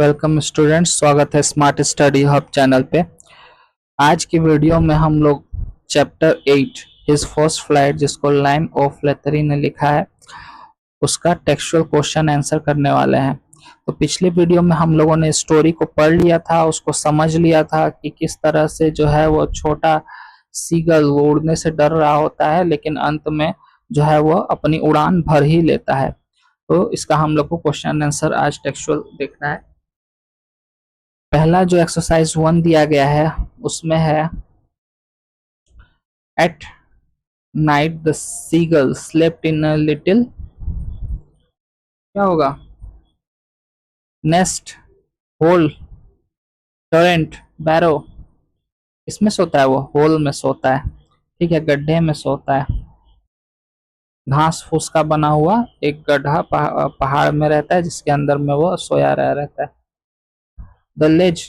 Welcome students, स्वागत है smart study hub channel पे। आज की वीडियो में हम लोग चैप्टर 8 हिज फर्स्ट फ्लाइट, जिसको लाइन ऑफ लेथरी ने लिखा है, उसका टेक्सचुअल क्वेश्चन आंसर करने वाले हैं। तो पिछले वीडियो में हम लोगों ने स्टोरी को पढ़ लिया था, उसको समझ लिया था कि किस तरह से जो है वो छोटा सीगल वो उड़ने से डर रहा होता है, लेकिन अंत में जो है वो अपनी उड़ान भर ही लेता है। तो इसका हम लोग को क्वेश्चन आंसर आज टेक्सचुअल देखना है। पहला जो एक्सरसाइज 1 दिया गया है उसमें है at night the seagull slept in a little, क्या होगा, नेस्ट, होल, टोरेंट, बैरो। इसमें सोता है, वो होल में सोता है, ठीक है, गड्ढे में सोता है। घास फूस का बना हुआ एक गड्ढा पहाड़ में रहता है, जिसके अंदर में वो सोया रहता है। द लेज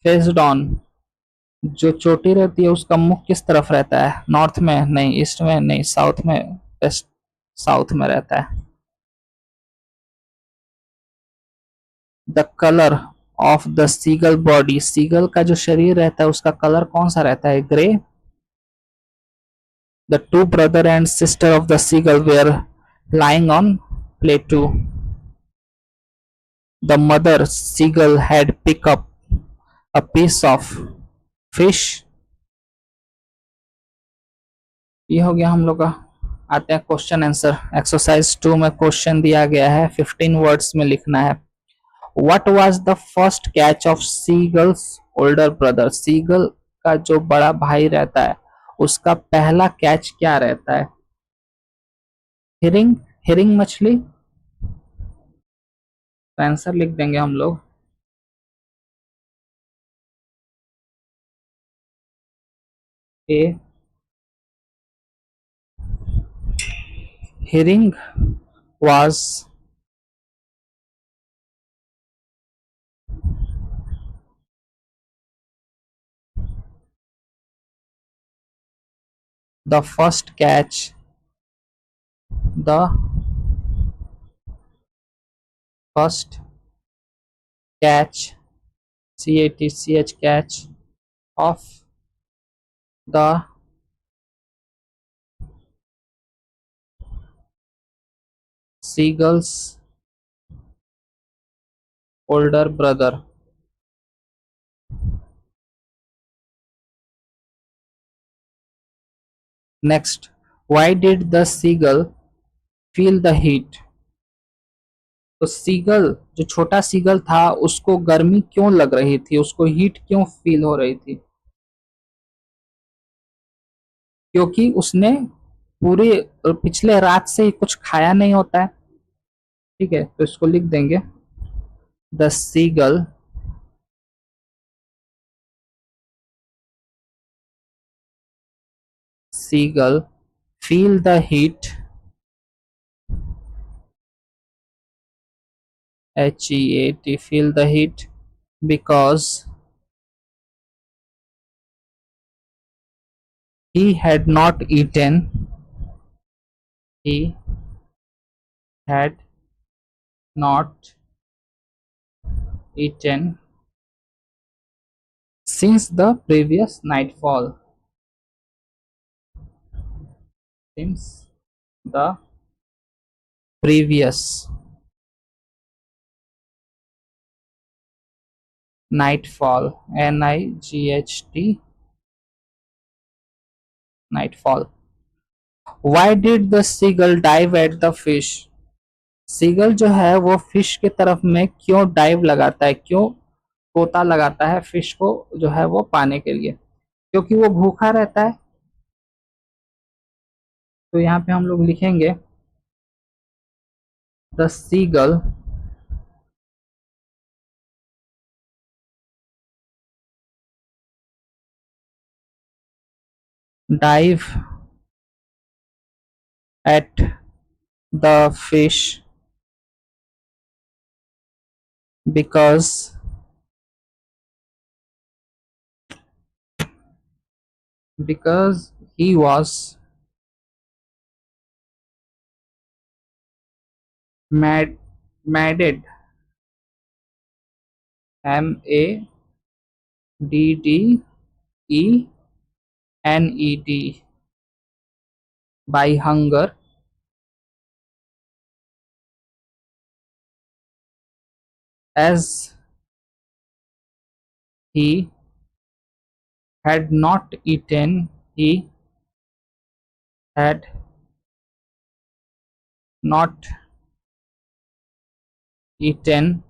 फेस्ड ऑन, जो चोटी रहती है उसका मुख किस तरफ रहता है, नॉर्थ में नहीं, ईस्ट में नहीं, साउथ में, वेस्ट साउथ में रहता है। The colour of the seagull body, seagull का जो शरीर रहता है उसका कलर कौन सा रहता है, grey. The two brother and sister of the seagull were lying on plateau. The mother seagull had picked up a piece of fish. ये हो गया हम लोग का। आते हैं क्वेश्चन आंसर। एक्सरसाइज 2 में क्वेश्चन दिया गया है, 15 वर्ड्स में लिखना है। What was the first catch of seagull's older brother? Seagull का जो बड़ा भाई रहता है उसका पहला कैच क्या रहता है, हिरिंग, हिरिंग मछली। तो आंसर लिख देंगे हम लोग, ए, hearing was the first catch, the first catch, catch, catch of the seagull's older brother. Next, why did the seagull feel the heat? तो सीगल, जो छोटा सीगल था, उसको गर्मी क्यों लग रही थी, उसको हीट क्यों फील हो रही थी, क्योंकि उसने पूरे पिछले रात से ही कुछ खाया नहीं होता है। ठीक है, तो इसको लिख देंगे, the seagull seagull feel the heat, heat, feel the heat because he had not eaten, he had not eaten since the previous nightfall, since the previous nightfall, Night, nightfall. Why did the seagull dive at the fish? Seagull जो है वो fish के तरफ में क्यों dive लगाता है, क्यों गोता लगाता है फिश को जो है वो पाने के लिए, क्योंकि वो भूखा रहता है। तो यहाँ पे हम लोग लिखेंगे, the seagull dive at the fish because he was mad, madded Madded, by hunger, as he had not eaten, he had not eaten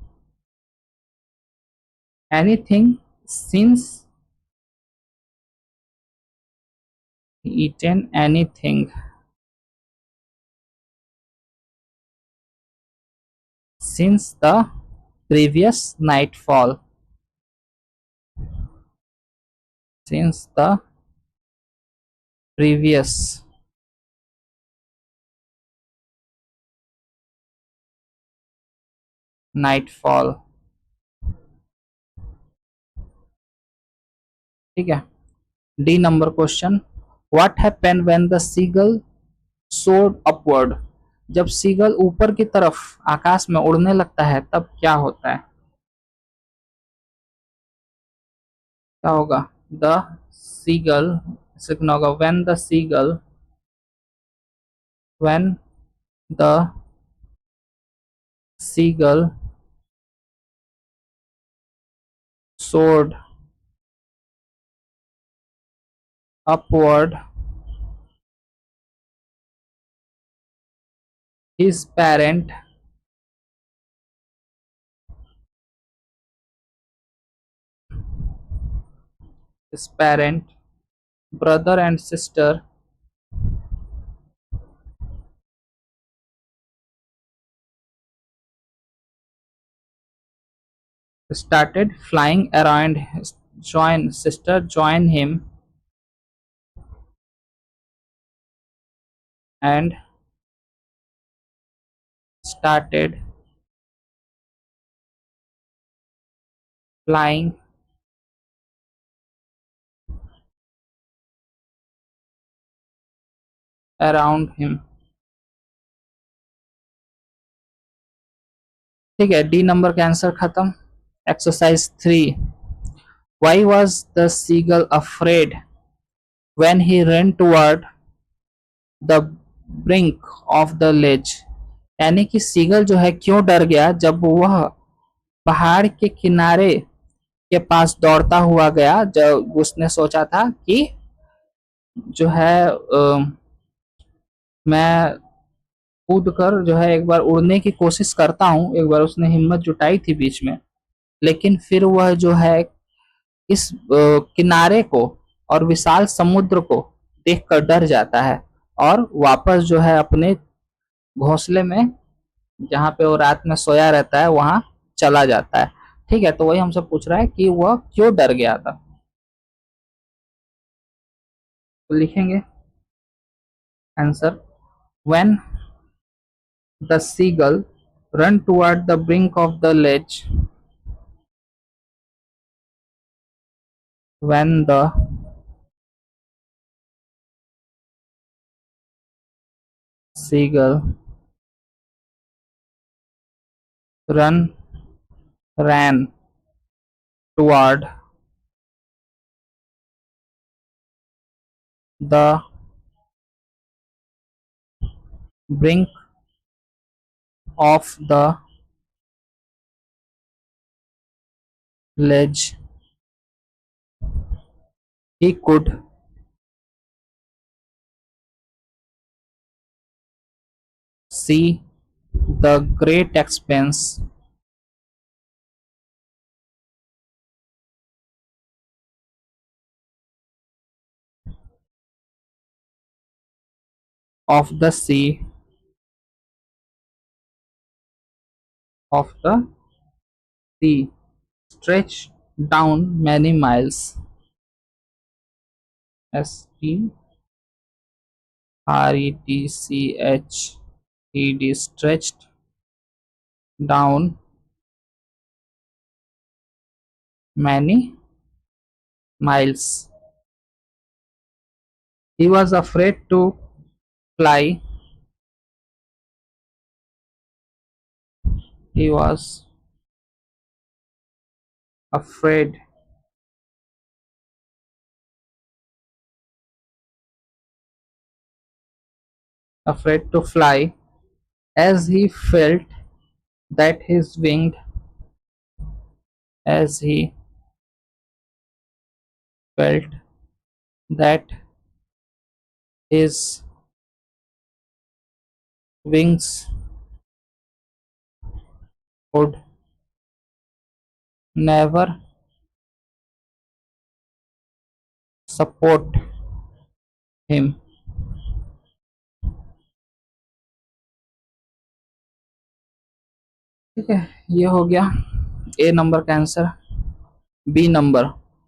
anything since eaten anything since the previous nightfall. Since the previous nightfall. ठीक है. D number question. What happened when the seagull soared upward. जब seagull ऊपर की तरफ आकाश में उड़ने लगता है तब क्या होता है? क्या होगा? द सीगल, सीखना होगा. When the seagull soared upward, his parent, brother and sister started flying around. Join him and started flying around him. ठीक है. डी नंबर का आंसर खत्म. Exercise 3. Why was the seagull afraid when he ran toward the brink of the ledge? यानी कि seagull जो है क्यों डर गया जब वह पहाड़ के किनारे के पास दौड़ता हुआ गया, जब उसने सोचा था कि जो है मैं कूद कर जो है एक बार उड़ने की कोशिश करता हूँ. एक बार उसने हिम्मत जुटाई थी बीच में, लेकिन फिर वह जो है इस किनारे को और विशाल समुद्र को देखकर डर जाता है और वापस जो है अपने घोंसले में, जहाँ पे वो रात में सोया रहता है, वहां चला जाता है. ठीक है. तो वही हमसे पूछ रहा है कि वह क्यों डर गया था. तो लिखेंगे answer. When the seagull run toward the brink of the ledge, when the seagull ran toward the brink of the ledge, he could see the great expanse of the sea stretched down many miles. Stretched stretched down many miles. He was afraid to fly. He was afraid afraid to fly, as he felt that his winged as he felt that his wings would never support him. ठीक है, ये हो गया A number का answer. B number,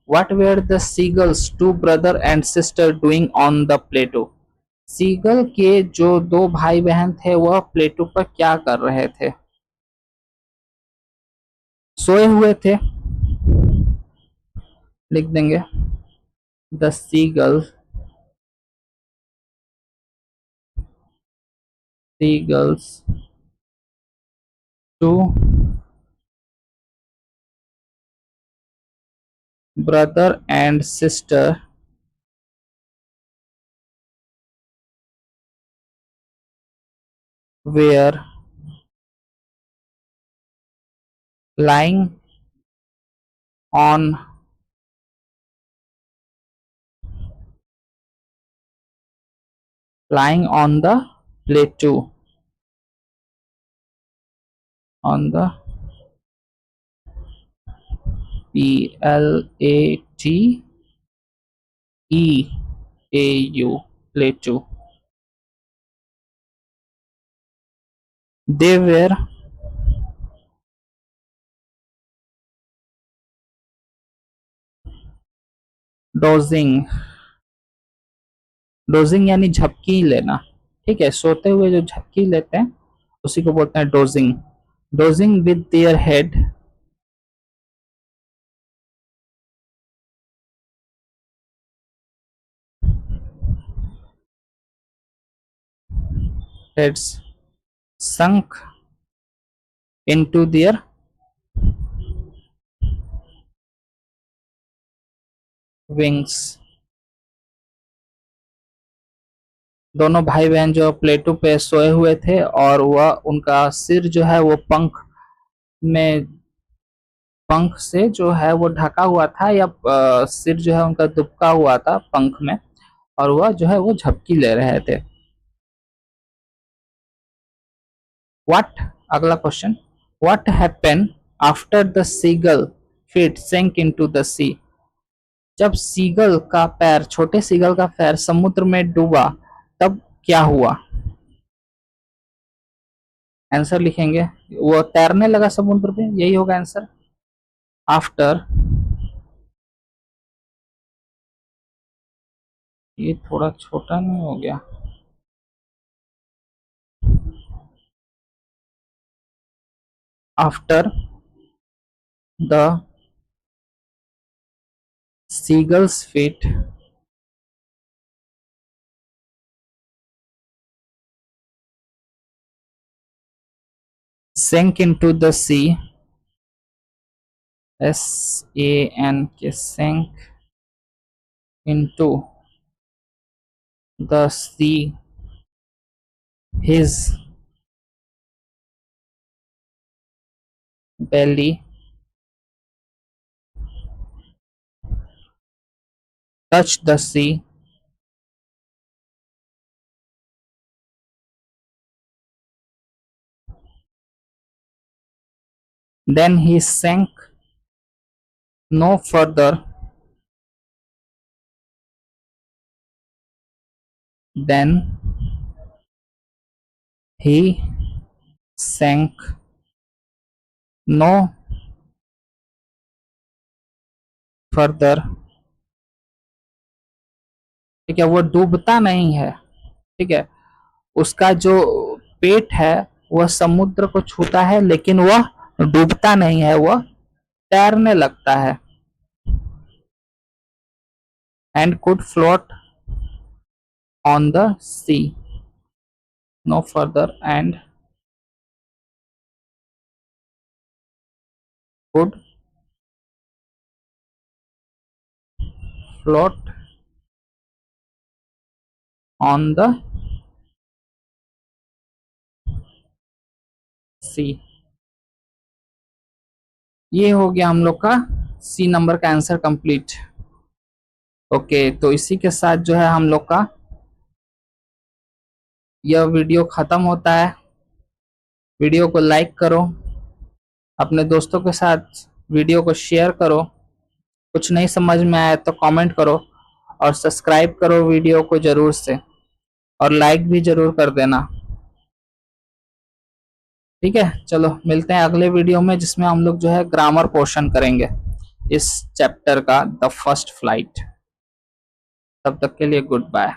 what were the seagull's two brother and sister doing on the plateau? Seagull के जो दो भाई बहन थे वह प्लेटो पर क्या कर रहे थे? सोए हुए थे, लिख देंगे the seagulls two brother and sister were lying on the plateau on the plateau plateau. They were dozing, dosing यानी झपकी लेना। ठीक है, सोते हुए जो झपकी लेते हैं उसी को बोलते हैं dosing. Dosing with their heads sunk into their wings। दोनों भाई बहन जो प्लेटो पे सोए हुए थे और वह उनका सिर जो है वो में पंख से जो है वो ढका हुआ था, या सिर जो है उनका दुबका हुआ था पंख में, और वह जो है वो झपकी ले रहे थे। व्हाट, अगला question, what happen after the seagull feet sank into the sea? जब सीगल का पैर, छोटे सीगल का पैर समुद्र में डूबा तब क्या हुआ? आंसर लिखेंगे, वो तैरने लगा समुद्र में, यही होगा आंसर। आफ्टर, ये थोड़ा छोटा नहीं हो गया? After the seagulls feet sank into the sea, sank, sank into the sea, his belly touched the sea, then he sank no further than he sank no further। ठीक है, वो डूबता नहीं है। ठीक है, उसका जो पेट है वह समुद्र को छूता है, लेकिन वह डूबता नहीं है, वह तैरने लगता है। And could float on the sea no further and could float on the sea. ये हो गया हम लोग का सी नंबर का आंसर कंप्लीट। ओके, तो इसी के साथ जो है हम लोग का यह वीडियो खत्म होता है। वीडियो को लाइक करो, अपने दोस्तों के साथ वीडियो को शेयर करो, कुछ नहीं समझ में आया तो कमेंट करो और सब्सक्राइब करो वीडियो को जरूर से, और लाइक भी जरूर कर देना। ठीक है, चलो मिलते हैं अगले वीडियो में, जिसमें हम लोग जो है ग्रामर पोर्शन करेंगे इस चैप्टर का, द फर्स्ट फ्लाइट। तब तक के लिए गुड बाय।